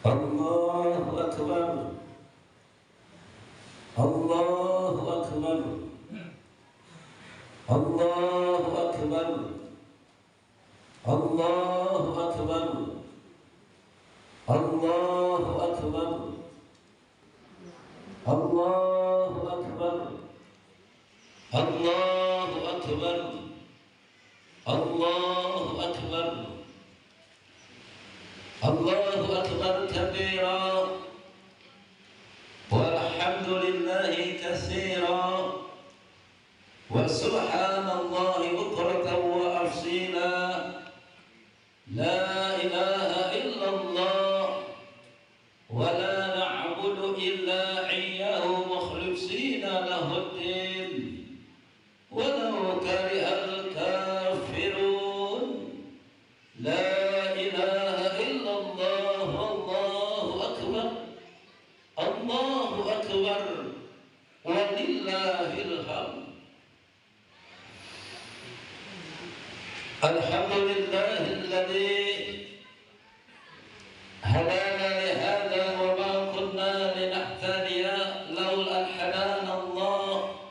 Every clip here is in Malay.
Allahu Akbar. Allahu Akbar. Allahu Akbar. Allahu Akbar. Allahu Akbar. Allahu Akbar. Allahu Akbar. Allahu Akbar. Allahu Akbar kabira. Walhamdulillahi katsira. Wa subhanallahi bukratan wa asila. La ilaha illallah. Wa la na'budu illa iyyahu mukhlishina lahuddin. Walau karihal kafirun. La ilaha illallah. Allahu akbar. Allahu akbar. Walillahil hamd. Alhamdulillahilladzi hadana lihada wa ma kunna linahtadiya laula an hadana Allah.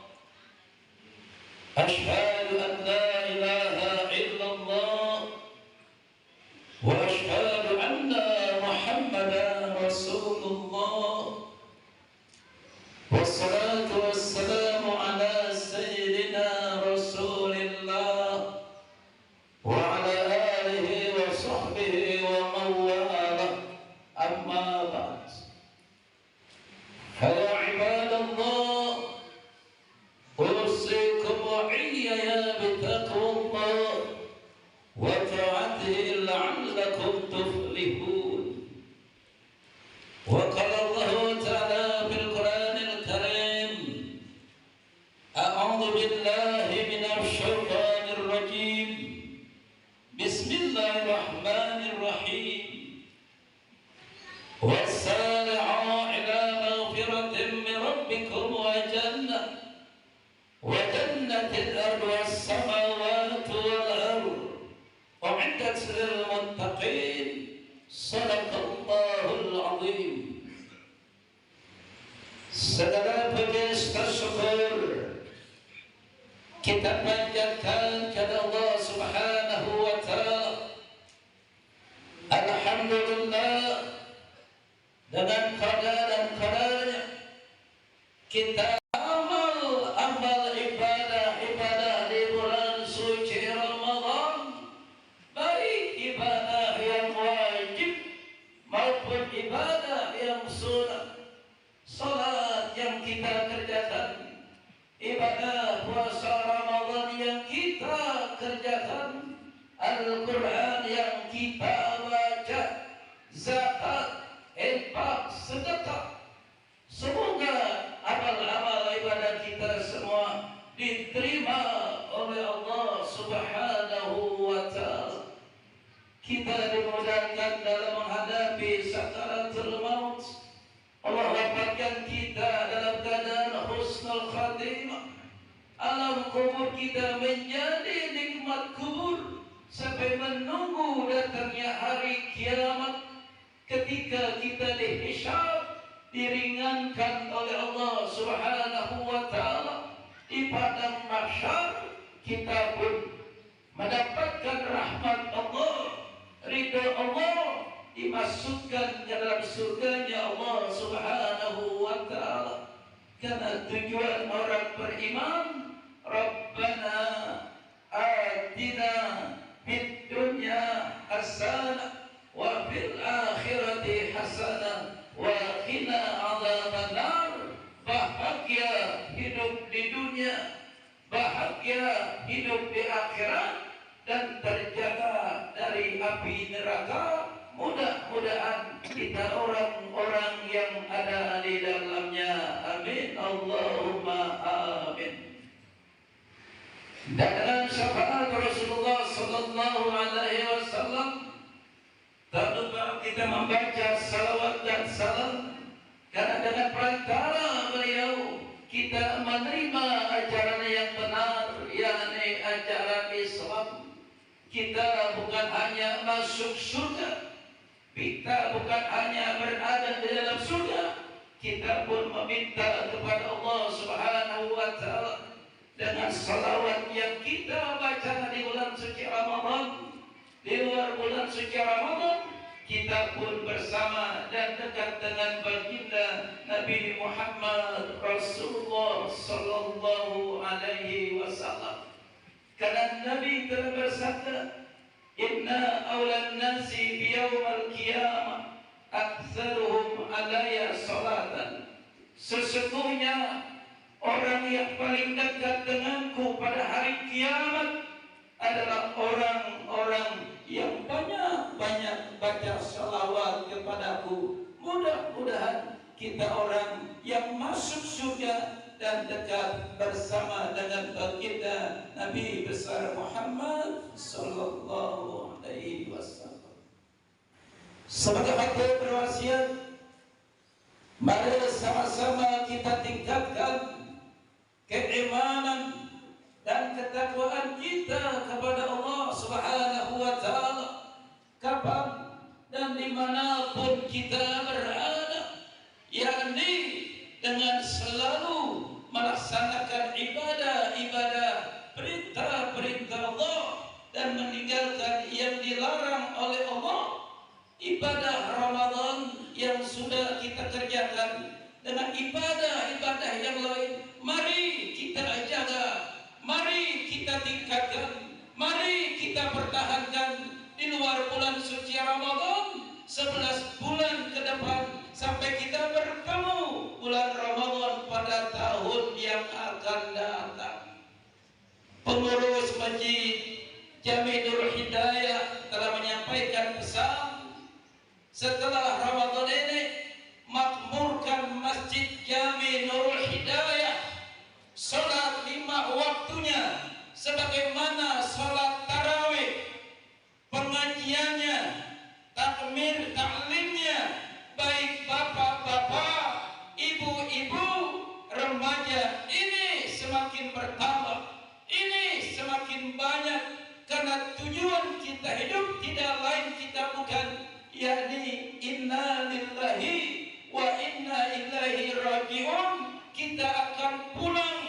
Ashhadu an la ilaha illallah wa ashhadu anna Muhammadan Rasulullah. Wassalatu wassalamu ala sayyidina Rasulillah wa ala alihi wa sahbihi wa mawalah. Amma ba'd. Ya ibadallah, usikum wa iyaya bitaqwallah wa ta'atihi la'allakum tuflihun. Wa qala Allah ta'ala fil Qur'anil Karim, a'udzu billahi minasy syaithanir rajim. Bismillahirrahmanirrahim. Wassari'u ila maghfiratin min rabbikum wa jannatin arduha as-samawati wal ardh u'iddat lil muttaqin. Sadaqallahul azim. Segala puji syukur kita panjatkan kepada Allah Subhanahu wa ta'ala. Alhamdulillah, dengan qada dan qadarnya kita amal ibadah di bulan suci Ramadan, baik ibadah yang wajib maupun ibadah yang sunnah. Salat yang kita kerjakan, ibadah puasa Ramadan yang kita kerjakan, Al-Quran yang kita baca, zakat, infak, sedekah. Semoga amal-amal ibadah kita semua diterima oleh Allah Subhanahu wa ta'ala. Kita dimudahkan dalam menghadapi sakaratul maut. Allah wafatkan kita dalam keadaan husnul khatimah. Alam kubur kita menjadi nikmat kubur sampai menunggu datangnya hari kiamat, ketika kita dihisab, diringankan oleh Allah Subhanahu wa ta'ala di padang mahsyar. Kita pun mendapatkan rahmat Allah, ridha Allah, dimasukkan ke dalam surganya Allah Subhanahu wa ta'ala. Karena tujuan orang beriman, Rabbana atina fid dunya hasanah wa fil akhirati hasanah wa qina adzabannar. Bahagia hidup di dunia, bahagia hidup di akhirat, dan terjaga dari api neraka. Mudah-mudahan kita orang-orang yang ada di dalamnya. Amin. Allahumma amin. Dan dengan syafaat Rasulullah sallallahu alaihi wasallam, tak lupa kita membaca salawat dan salam, karena dengan perantara beliau kita menerima ajaran yang benar, yakni ajaran Islam. Kita bukan hanya masuk surga, Kita bukan hanya berada di dalam surga, kita pun meminta kepada Allah Subhanahu wa taala dengan salawat yang kita baca di bulan suci Ramadan. Di luar bulan suci Ramadan, kita pun bersama dan dekat dengan baginda Nabi Muhammad Rasulullah sallallahu alaihi wasallam. Karena Nabi telah bersabda, "Inna awlan nasi bi yaumil qiyamah aktsaruhum alayya salatan." Sesungguhnya orang yang paling dekat denganku pada hari kiamat adalah orang-orang yang banyak-banyak baca salawat kepadaku. Mudah-mudahan kita orang yang masuk surga dan dekat bersama dengan baginda Nabi besar Muhammad sallallahu alaihi wasallam. Sebagai fakir berwasiat, mari sama-sama kita tingkatkan keimanan dan ketakwaan kita kepada Allah Subhanahu wa taala kapan dan dimanapun kita berada, yakni dengan selalu melaksanakan ibadah-ibadah perintah-perintah Allah dan meninggalkan yang dilarang oleh Allah. Ibadah Ramadan yang sudah kita kerjakan dengan ibadah-ibadah yang lain, mari kita jaga, mari kita tingkatkan, mari kita pertahankan di luar bulan suci Ramadan 11 bulan ke depan sampai kita bertemu bulan Ramadan pada tahun yang akan datang. Pengurus Masjid Jami Nurul Hidayah telah menyampaikan pesan, setelah Ramadan ini makmurkan Masjid Jami Nurul Hidayah, salat 5 waktunya sebagaimana salat tarawih, pengajiannya, takmir taklimnya, baik bapak-bapak, ibu-ibu, remaja ini semakin bertambah, ini semakin banyak, karena tujuan kita hidup tidak lain kita bukan, yakni inna lillahi wa inna ilaihi raji'un. Kita akan pulang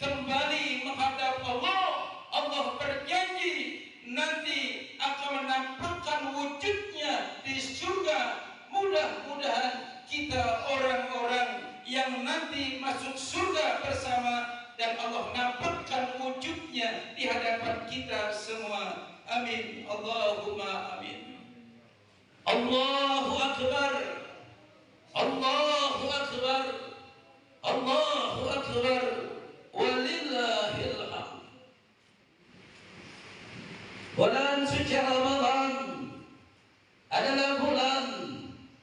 kembali menghadap Allah. Allah berjanji nanti akan menampakkan wujudnya di surga. Mudah-mudahan kita orang-orang yang nanti masuk surga bersama dan Allah nampakkan wujudnya di hadapan kita semua. Amin. Allahumma amin. Allahu Akbar. Allahu Akbar. Allahu Akbar. Walillahil hamd. Bulan suci Ramadan adalah bulan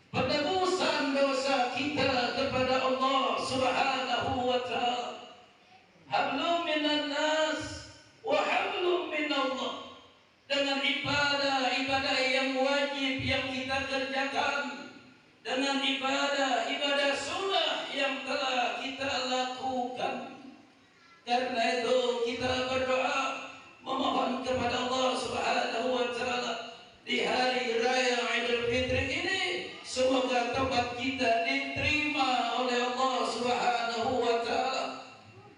penebusan dosa kita kepada Allah Subhanahu wa taala. Hablum minan nas wa hablum minallah. Dengan ibadah-ibadah yang wajib yang kita kerjakan, dengan ibadah-ibadah sunnah yang telah kita lakukan. Karena itu kita berdoa memohon kepada Allah Subhanahu wa taala di hari raya Idul Fitri ini, semoga taubat kita diterima oleh Allah Subhanahu wa taala.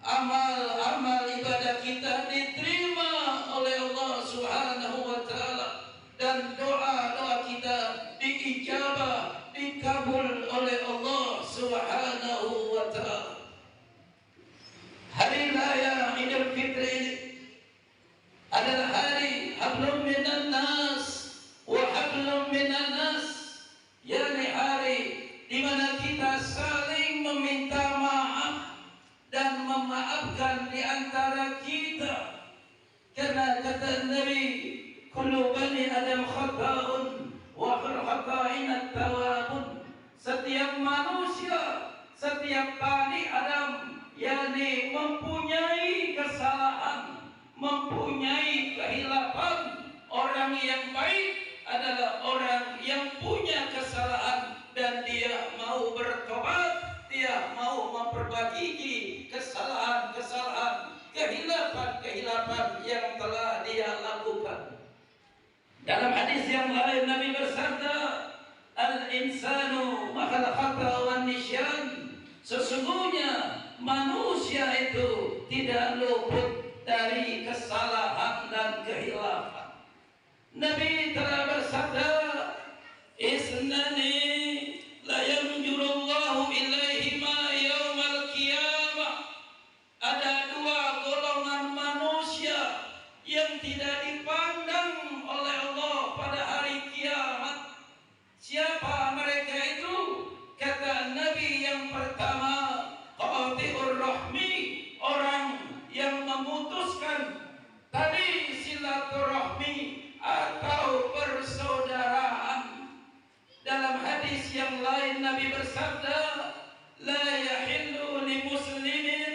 Amal-amal ibadah kita diterima oleh Allah Subhanahu wa taala dan doa-doa kita diijabah, dikabul oleh Allah Subhanahu wa taala. Hari raya Idul Fitri ini adalah hari hablum minan nas wa hablum minan nas, yakni hari di mana kita saling meminta maaf dan memaafkan di antara kita. Karena kata Nabi, kullu bani adam khata'un wa khairu khata'in at-tawwabun. Setiap manusia, setiap bani Adam, yakni mempunyai kesalahan, mempunyai kehilapan. Orang yang baik adalah orang yang punya kesalahan dan dia mau bertobat, dia mau memperbaiki kesalahan-kesalahan, kehilapan-kehilapan yang telah dia lakukan. Dalam hadis yang lain Nabi bersabda, Sesungguhnya manusia itu tidak luput dari kesalahan dan kehilafan. Nabi telah bersabda, "Isnani la yanjurullahu ilaihima yaumal qiyamah." Ada dua golongan manusia yang tidak dipandang oleh Allah pada hari kiamat. Siapa mereka itu? Kata Nabi, yang pertama, qati'ur rahmi, orang yang memutuskan tali silaturahmi atau persaudaraan. Dalam hadis yang lain Nabi bersabda, la yahillu li muslimin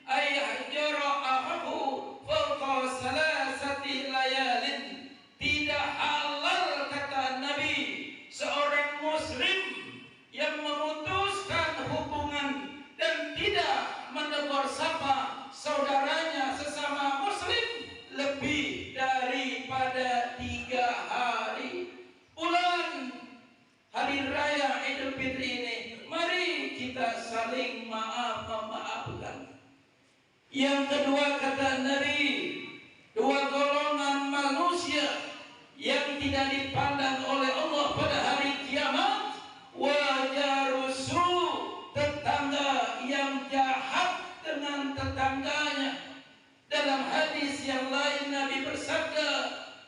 ayahjara ahahu fawqa salasati layalin. Tidak halal, kata Nabi, seorang muslim yang memutuskan hubungan dan tidak menegur sapa saudaranya sesama muslim lebih daripada 3 hari. Bulan hari raya Idul Fitri ini, mari kita saling memaafkan. Yang kedua, kata Nabi, dua golongan manusia yang tidak dipandang oleh Allah pada hari kiamat, wajarusu, tetangga yang jahat dengan tetangganya. Dalam hadis yang lain Nabi bersabda,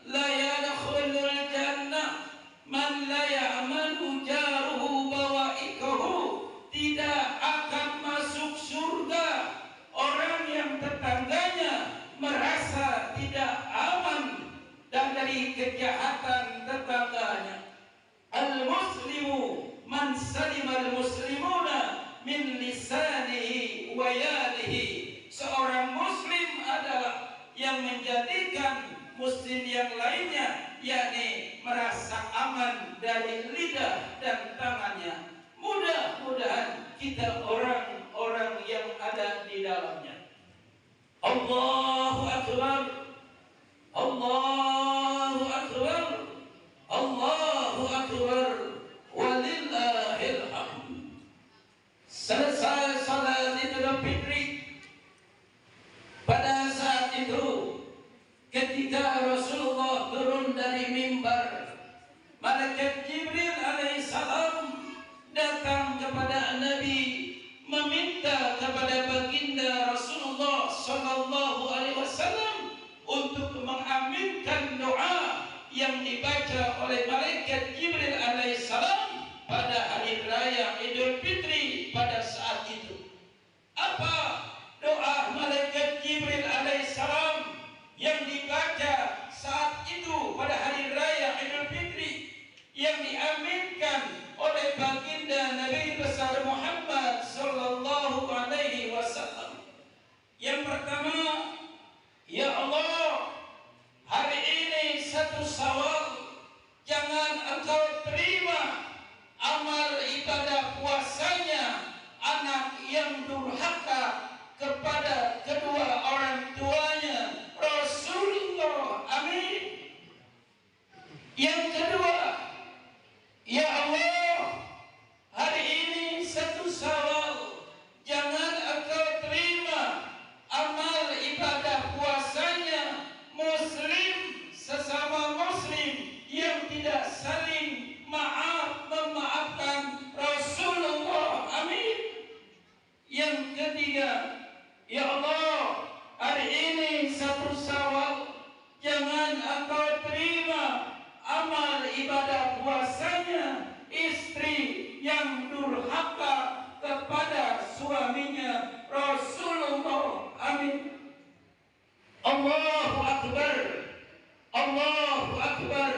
la yadkhulul jannah man la ya'manu jaruhu bawaikahu. Tidak akan masuk surga orang yang tetangganya merasa tidak aman dan dari kejahatan tetangganya. Al-muslimu man salimal muslimuna min lisanihi wa yadihi. Seorang muslim adalah yang menjadikan muslim yang lainnya, yakni merasa aman dari lidah dan tangannya. Mudah-mudahan kita orang-orang yang ada di dalamnya. Allahu Akbar, Allahu Akbar, Allahu Akbar, walillahil hamd. Selesai salat Idul Fitri, pada saat itu ketika Rasulullah turun dari mimbar, malaikat Jibril alaihissalam datang kepada Nabi, meminta kepada baginda Rasulullah sallallahu alaihi wasallam untuk mengaminkan doa yang dibaca oleh malaikat Jibril alaihissalam pada hari raya Idul Fitri pada saat itu. Apa doa malaikat Jibril alaihissalam yang dibaca saat itu pada hari raya Idul Fitri, yang diaminkan oleh baginda Nabi besar Muhammad sallallahu alaihi wasallam? Yang pertama, ya Allah, hari ini 1 Syawal, jangan Engkau terima amal ibadah puasanya anak yang durhaka kepada kedua orang tuanya, Rasulullah. Amin. Yang kedua, ya Allah, hari ini 1 Syawal, jangan Engkau terima amal ibadah puasanya muslim sesama muslim yang tidak saling memaafkan Rasulullah. Amin. Yang ketiga, ya Allah, hari ini 1 Syawal, jangan Engkau terima amal ibadah puasanya istri yang durhaka kepada suaminya, Rasulullah. Amin. Allahu Akbar, Allahu Akbar,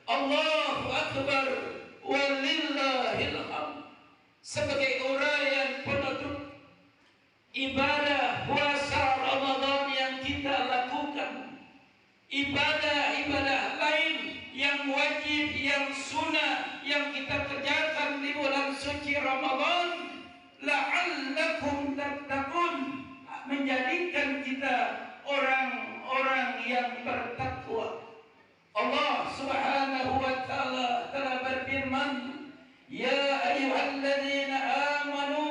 Allahu Akbar, walillahil hamd. Sebagai uraian penutup ibadah puasa Ramadan yang kita lakukan, ibadah-ibadah lain yang wajib, yang sunnah yang kita kerjakan di bulan suci Ramadan, la'allakum tattaqun, menjadikan kita orang-orang yang bertakwa. Allah Subhanahu wa taala telah berfirman, ya ayyuhalladzina amanu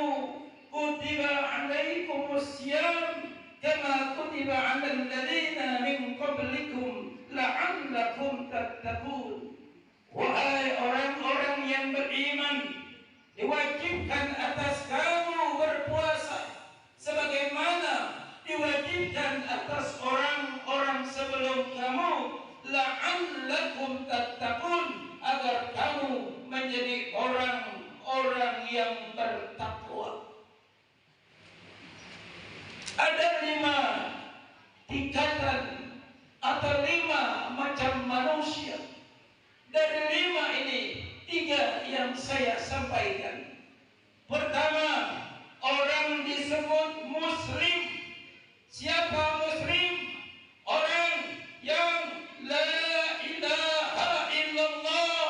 diwajibkan atas kamu berpuasa sebagaimana diwajibkan atas orang-orang sebelum kamu, la'allakum tattaqun, agar kamu menjadi orang-orang yang bertakwa. Ada 5 tingkatan atau 5 macam manusia. Dari 5 ini 3 yang saya sampaikan. Pertama, orang disebut muslim. Siapa muslim? Orang yang la ilaha illallah.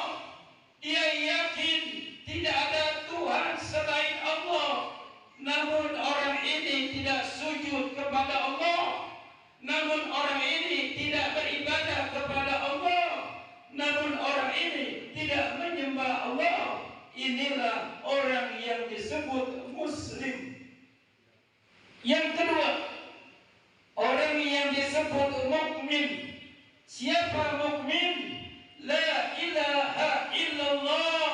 Dia yakin tidak ada Tuhan selain Allah. Namun orang ini tidak sujud kepada Allah. Namun orang ini tidak beribadah kepada Allah. Namun orang ini tidak menyembah Allah. Inilah orang yang disebut muslim. Yang kedua, orang yang disebut mukmin. Siapa mukmin? La ilaha illallah.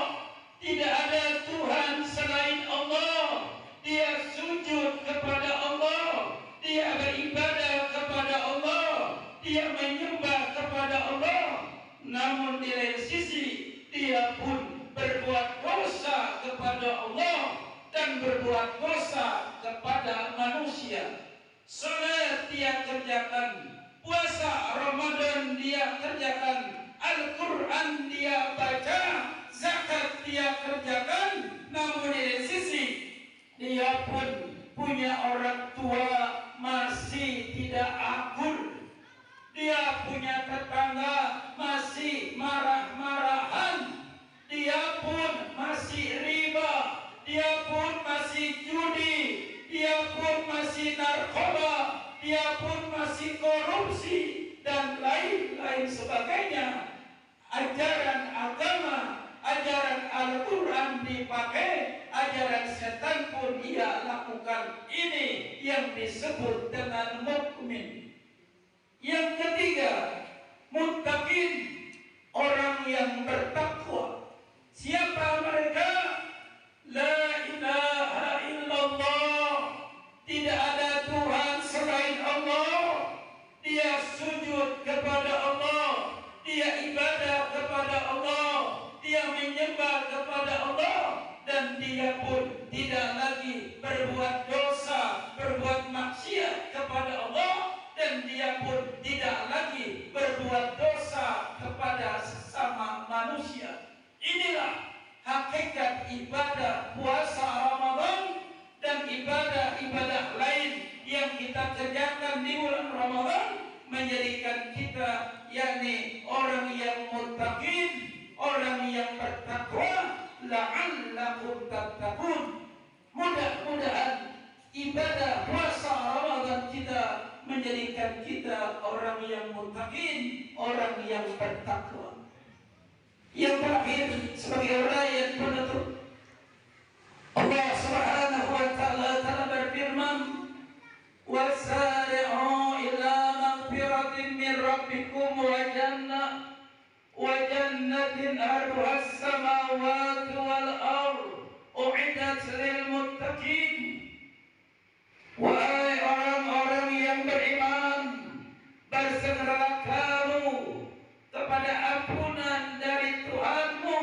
Tidak ada Tuhan selain Allah. Dia sujud kepada Allah. Dia beribadah kepada Allah. Dia menyembah kepada Allah. Namun di lain sisi dia pun berbuat dosa kepada Allah dan berbuat dosa kepada manusia. Salat dia kerjakan, puasa Ramadan dia kerjakan, Al-Quran dia baca, zakat dia kerjakan. Namun di sisi dia pun punya orang tua masih tidak akur. Dia punya tetangga masih marah-marahan. Dia pun masih riba. Dia pun masih judi. Dia pun masih narkoba. Dia pun masih korupsi dan lain-lain sebagainya. Ajaran agama, ajaran Al-Quran dipakai, ajaran setan pun ia lakukan. Ini yang disebut dengan mukmin. Yang ketiga, muttaqin, orang yang bertakwa. Siapa mereka? La ilaha illallah. Tidak ada Tuhan selain Allah. Dia sujud kepada Allah. Dia ibadah kepada Allah. Dia menyembah kepada Allah. Dan dia pun tidak lagi berbuat dosa, berbuat maksiat kepada Allah. Dan dia pun tidak lagi berbuat dosa kepada sesama manusia. Inilah hakikat ibadah puasa Ramadan dan ibadah-ibadah lain yang kita kerjakan di bulan Ramadan, menjadikan kita yakni orang yang muttaqin, orang yang bertakwa. La'allakum tattaqun. Mudah-mudahan ibadah puasa Ramadan kita menjadikan kita orang yang muttaqin, orang yang bertakwa. Yang terakhir sebagai uraian penutup, Allah Subhanahu wa taala berfirman, "Wasari'u ila maghfiratin min rabbikum wa jannatin arduha as-samawati wal ardh u'iddat lil muttaqin." Wahai orang-orang yang beriman, bersegeralah kamu kepada ampunan dari Tuhanmu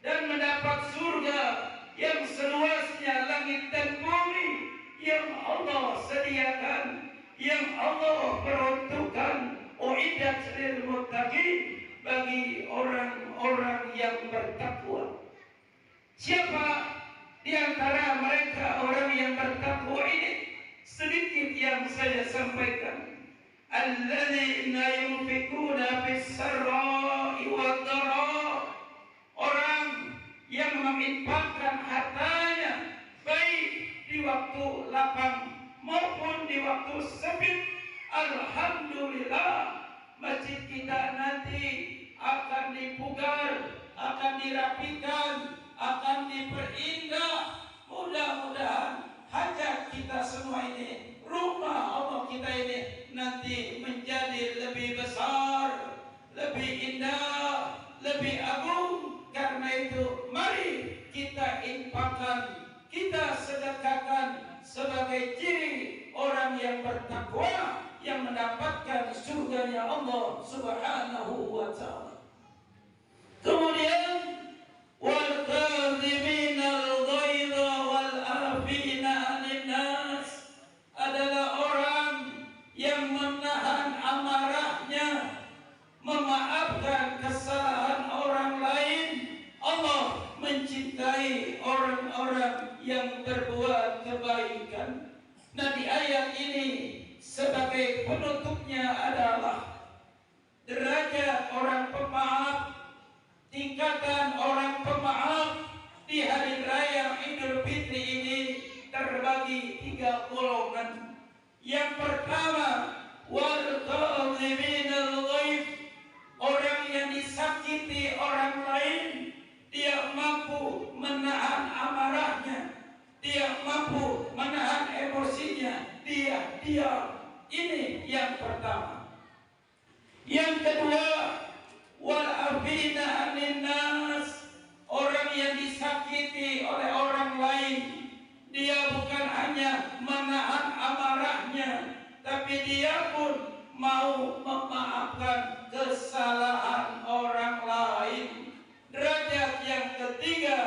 dan mendapat surga yang seluasnya langit dan bumi, yang Allah sediakan, yang Allah peruntukkan, uiddat lil muttaqin, bagi orang-orang yang bertakwa. Siapa di antara mereka orang yang bertakwa ini? Sedikit yang saya sampaikan. Alladzina yunfikuna fis-sarra'i wad-dharra, orang yang menginfakkan hartanya baik di waktu lapang maupun di waktu sempit. Alhamdulillah, masjid kita nanti akan dipugar, akan dirapikan, akan diperindah. Mudah-mudahan hajat kita semua ini, rumah Allah kita ini nanti menjadi lebih besar, lebih indah, lebih agung. Karena itu mari kita kita infakkan, kita sedekahkan sebagai ciri orang yang bertakwa yang mendapatkan surganya Allah Subhanahu wa ta'ala. Kemudian wal kadhiminal ghaidha wal afina 'anil nas adalah orang yang menahan amarahnya, memaafkan kesalahan orang lain. Allah mencintai orang-orang yang berbuat kebaikan. Nah, di ayat ini sebagai penutupnya adalah derajat orang pemaaf, tingkatan orang pemaaf di hari raya Idul Fitri ini terbagi 3 golongan. Yang pertama, wal kadhiminal ghaidh, orang yang disakiti orang lain, dia mampu menahan amarahnya, dia mampu menahan emosinya, dia diam. Ini yang pertama. Yang kedua, wal afina 'anil nas, orang yang disakiti oleh orang lain, dia bukan hanya menahan amarahnya, tapi dia pun mau memaafkan kesalahan orang lain. Derajat yang ketiga,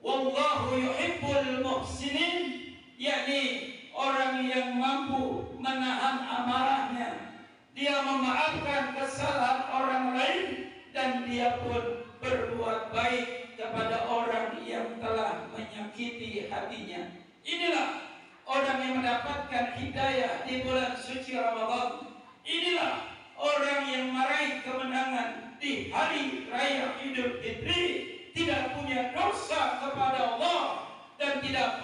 wallahu yuhibbul muhsinin, yakni orang yang mampu menahan amarahnya, dia memaafkan kesalahan orang lain dan dia pun berbuat baik kepada orang yang telah menyakiti hatinya. Inilah orang yang mendapatkan hidayah di bulan suci Ramadan. Inilah orang yang meraih kemenangan di hari raya Idul Fitri, tidak punya dosa kepada Allah dan tidak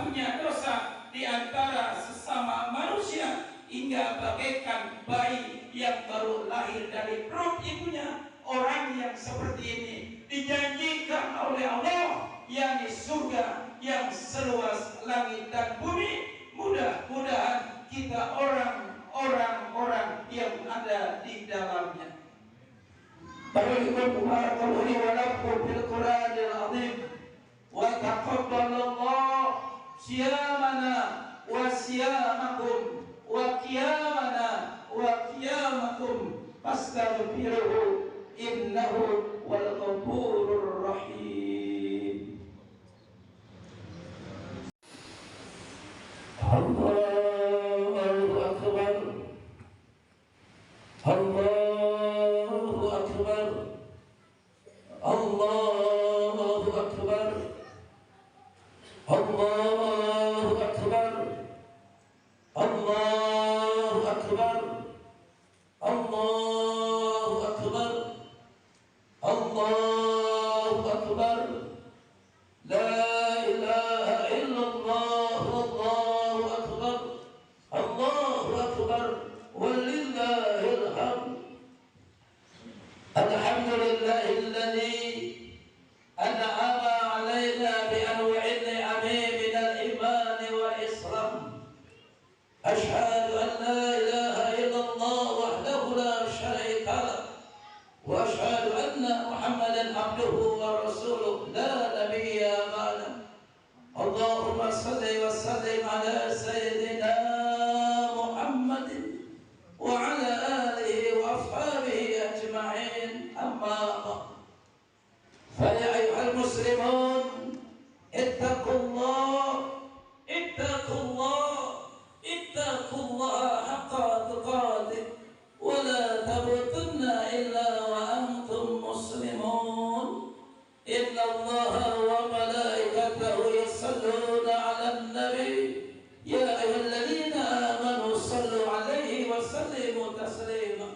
punya dosa di antara sesama manusia, hingga bagaikan bayi yang baru lahir dari perut ibunya. Orang yang seperti ini dijanjikan oleh Allah, yakni surga yang seluas langit dan bumi. Mudah-mudahan kita orang-orang yang ada di dalamnya. Barakallahu li wa lakum fil Qur'anil azim wa taqabbalallahu siyamana wa siyamakum wa qiyamana wa qiyamakum fastaghfiruhu innahu wal ghafurur rahim. Allahu akbar, Allahu akbar, Allahu akbar, Allahu akbar, Allahu akbar, Allahu akbar, Allahu akbar, la ilaha illallah, Allahu akbar, Allahu akbar, walillahil hamd. Alhamdulillahilladzi an'ama 'alaina bi anwa'in ni'ami minal iman wal islam. Ashhadu an la ilaha illallah wahdahu la syarika lah, wa ashhadu anna Muhammadan abduhu wa rasuluh la nabiyya ba'dah. Allahumma salli wa sallim ala sayyidina Muhammadin wa ala alihi wa ashabihi ajma'in, amma ba'd. Fa ya ayyuhal muslimun, ittaqullah, ittaqullah, ittaqullaha haqqa tuqatih wa la tamutunna illa wa antum muslimun. Inna Allaha wa malaikatahu yusalluna 'alan nabi, ya ayyuhalladzina amanu sallu 'alaihi wa sallimu taslima.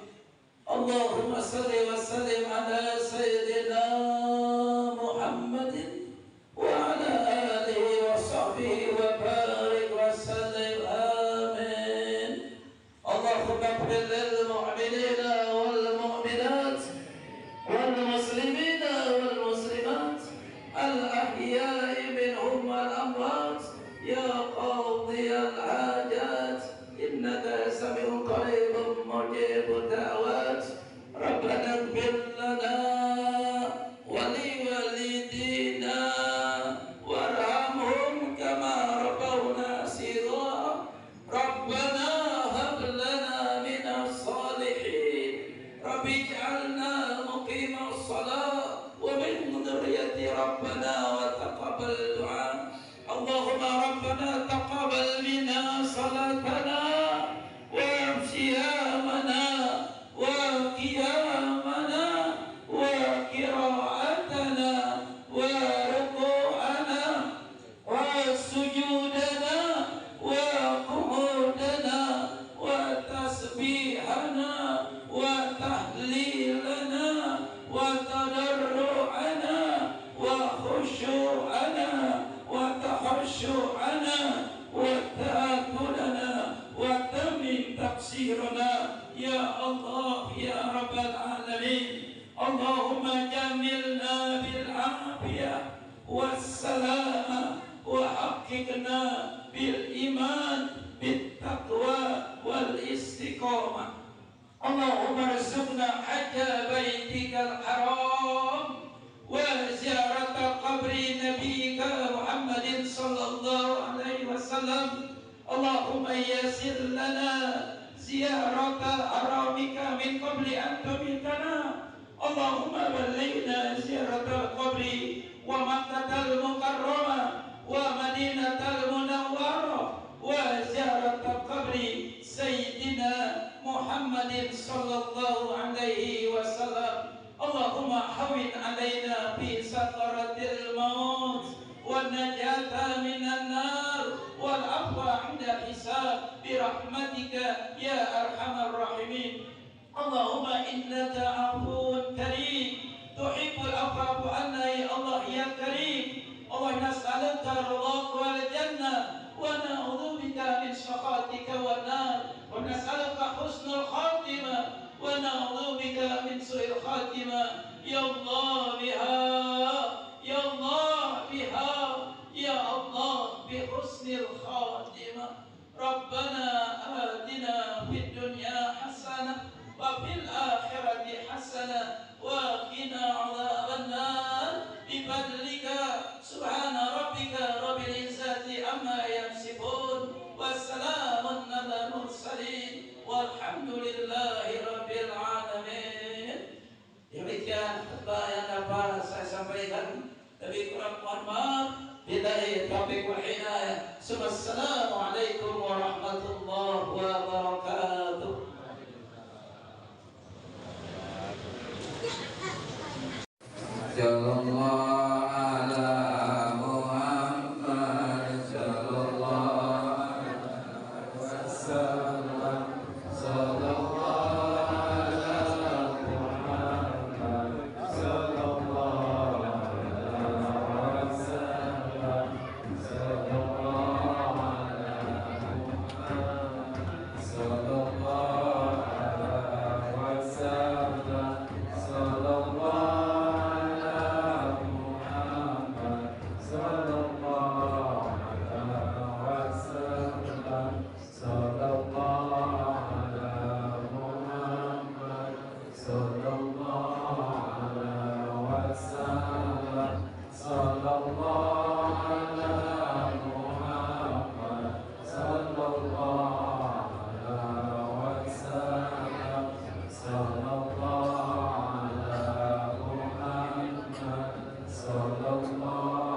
Allahumma salli wa sallim ala sayyidina Muhammadin اللهم ربنا تقبل منا صلاتنا وصيامنا وقيامنا وقراءتنا وركوعنا وسجودنا وقعودنا وتسبيحنا وتهليلنا وتضرعنا وخشوعنا وتخشعنا وتأكلنا وتمن تقصيرنا يا الله يا رب العالمين. اللهم جملنا بالعافية والسلامة وحققنا بالإيمان بالتقوى والاستقامة. اللهم ارزقنا حج بيتك الحرام وزيارة قبر نبيك محمد صلى الله عليه وسلم. اللهم يسر لنا زيارة حرامك من قبل أن تميتنا. اللهم بلغنا زيارة القبر ومكة المكرمة ومدينة المنورة وزيارة قبر سيدنا محمد صلى الله عليه وسلم. اللهم حوّن علينا في سكرة الموت والنجاة من النار والعفو عند الحساب برحمتك يا أرحم الراحمين. اللهم إنك عفو كريم تحب العفو فاعف عنا يا الله يا كريم. اللهم نسألك رضاك والجنة ونعوذ بك من سخطك والنار ونسألك حسن الخاتمة ونعوذ بك من سوء الخاتمة. يا الله بها يا الله بها يا الله بحسن الخاتمة. ربنا آتنا في الدنيا حسنة وفي الآخرة حسنة وقنا عذاب النار بفضلك. سبحان ربك رب العزة عما يصفون والسلام على المرسلين والحمد لله رب العالمين. Demikian khutbah yang dapat saya sampaikan, lebih kurang mohon maaf. Billahi taufiq wal hidayah. Assalamualaikum warahmatullahi wabarakatuh. Sallallahu ala Muhammad sallallahu alaihi wasallam. Sallallahu ala Muhammad sallallahu alaihi wasallam. Sallallahu ala Muhammad sallallahu alaihi wasallam. Sallallahu Sallallahu